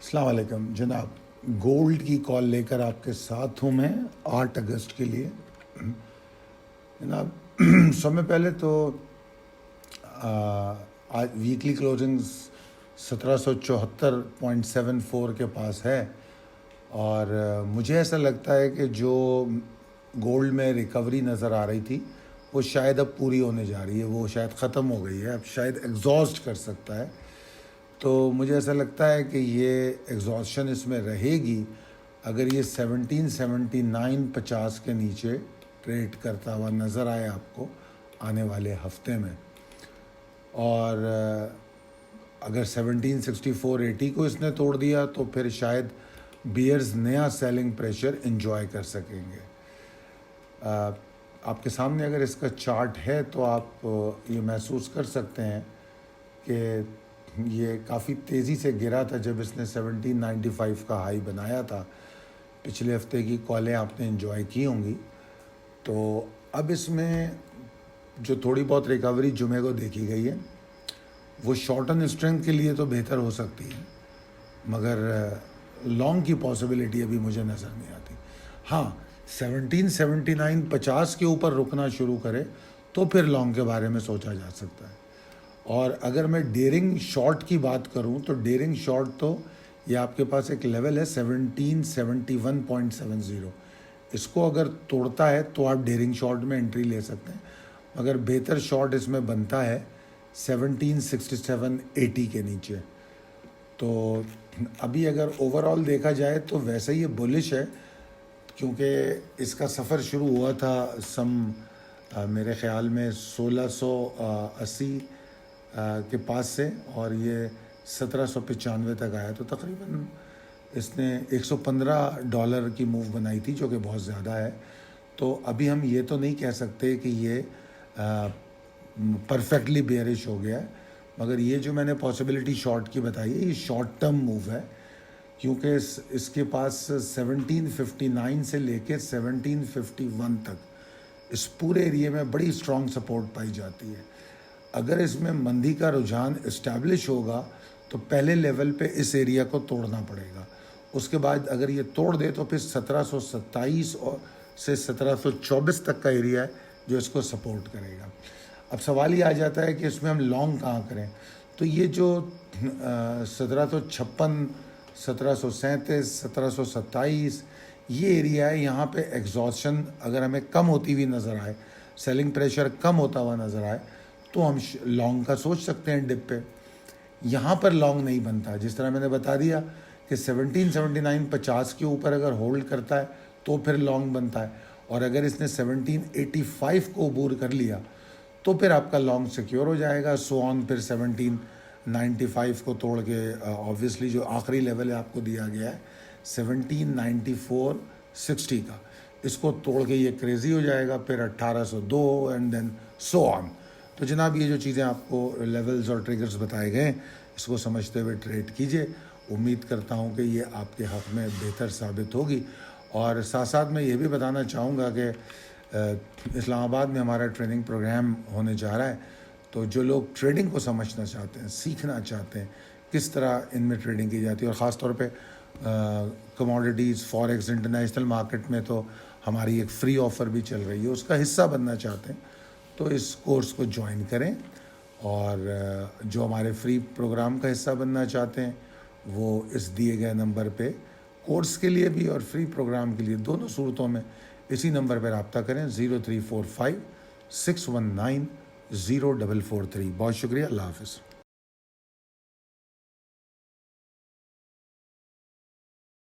السلام علیکم جناب، گولڈ کی کال لے کر آپ کے ساتھ ہوں میں 8 اگست کے لیے۔ جناب سب میں پہلے تو آج ویکلی کلوزنگ 1774.74 کے پاس ہے، اور مجھے ایسا لگتا ہے کہ جو گولڈ میں ریکوری نظر آ رہی تھی وہ شاید اب پوری ہونے جا رہی ہے، وہ شاید ختم ہو گئی ہے، اب شاید ایگزاسٹ کر سکتا ہے۔ تو مجھے ایسا لگتا ہے کہ یہ ایگزاسشن اس میں رہے گی اگر یہ 1779.50 کے نیچے ٹریڈ کرتا ہوا نظر آئے آپ کو آنے والے ہفتے میں، اور اگر 1764.80 کو اس نے توڑ دیا تو پھر شاید بیئرز نیا سیلنگ پریشر انجوائے کر سکیں گے۔ آپ کے سامنے اگر اس کا چارٹ ہے تو آپ یہ محسوس کر سکتے ہیں کہ یہ کافی تیزی سے گرا تھا جب اس نے 1795 کا ہائی بنایا تھا۔ پچھلے ہفتے کی کالیں آپ نے انجوائے کی ہوں گی۔ تو اب اس میں جو تھوڑی بہت ریکوری جمعے کو دیکھی گئی ہے وہ شارٹ ٹرم اسٹرینتھ کے لیے تو بہتر ہو سکتی ہے، مگر لانگ کی پاسبلٹی ابھی مجھے نظر نہیں آتی۔ ہاں 1779.50 کے اوپر رکنا شروع کرے تو پھر لانگ کے بارے میں سوچا جا سکتا ہے۔ اور اگر میں ڈیرنگ شارٹ کی بات کروں تو ڈیرنگ شارٹ تو یہ آپ کے پاس ایک لیول ہے 1771.70، اس کو اگر توڑتا ہے تو آپ ڈیرنگ شارٹ میں انٹری لے سکتے ہیں، مگر بہتر شارٹ اس میں بنتا ہے 1767.80 کے نیچے۔ تو ابھی اگر اوور آل دیکھا جائے تو ویسے یہ بولش ہے، کیونکہ اس کا سفر شروع ہوا تھا میرے خیال میں 1680 کے پاس سے، اور یہ 1795 تک آیا، تو تقریباً اس نے $115 کی موو بنائی تھی، جو کہ بہت زیادہ ہے۔ تو ابھی ہم یہ تو نہیں کہہ سکتے کہ یہ پرفیکٹلی بیئرش ہو گیا ہے، مگر یہ جو میں نے پاسبلٹی شارٹ کی بتائی ہے یہ شارٹ ٹرم موو ہے، کیونکہ اس کے پاس 1759 سے لے کے 1751 تک اس پورے ایریے میں بڑی اسٹرانگ سپورٹ پائی جاتی ہے۔ اگر اس میں مندی کا رجحان اسٹیبلش ہوگا تو پہلے لیول پہ اس ایریا کو توڑنا پڑے گا، اس کے بعد اگر یہ توڑ دے تو پھر 1727 سے 1724 تک کا ایریا ہے جو اس کو سپورٹ کرے گا۔ اب سوال یہ آ جاتا ہے کہ اس میں ہم لانگ کہاں کریں، تو یہ جو 1756 1737 1727 یہ ایریا ہے، یہاں پہ ایگزاسشن اگر ہمیں کم ہوتی ہوئی نظر آئے، سیلنگ پریشر کم ہوتا ہوا نظر آئے تو ہم لانگ کا سوچ سکتے ہیں ڈپ پہ۔ یہاں پر لانگ نہیں بنتا، جس طرح میں نے بتا دیا کہ 1779.50 کے اوپر اگر ہولڈ کرتا ہے تو پھر لانگ بنتا ہے، اور اگر اس نے 1785 کو عبور کر لیا تو پھر آپ کا لانگ سیکیور ہو جائے گا۔ سو آن پھر 1795 کو توڑ کے آبویسلی جو آخری لیول ہے آپ کو دیا گیا ہے 1794.60 کا، اس کو توڑ کے یہ کریزی ہو جائے گا، پھر 1802 اینڈ دین سو آن۔ تو جناب یہ جو چیزیں آپ کو لیولز اور ٹریگرز بتائے گئے ہیں اس کو سمجھتے ہوئے ٹریڈ کیجئے۔ امید کرتا ہوں کہ یہ آپ کے حق میں بہتر ثابت ہوگی، اور ساتھ ساتھ میں یہ بھی بتانا چاہوں گا کہ اسلام آباد میں ہمارا ٹریننگ پروگرام ہونے جا رہا ہے، تو جو لوگ ٹریڈنگ کو سمجھنا چاہتے ہیں، سیکھنا چاہتے ہیں کس طرح ان میں ٹریڈنگ کی جاتی ہے، اور خاص طور پہ کموڈیٹیز فوریکس انٹرنیشنل مارکیٹ میں تو ہماری ایک فری آفر بھی چل رہی ہے، اس کا حصہ بننا چاہتے ہیں تو اس کورس کو جوائن کریں، اور جو ہمارے فری پروگرام کا حصہ بننا چاہتے ہیں وہ اس دیے گئے نمبر پہ کورس کے لیے بھی اور فری پروگرام کے لیے دونوں صورتوں میں اسی نمبر پہ رابطہ کریں 0345 619 0443۔ بہت شکریہ، اللہ حافظ۔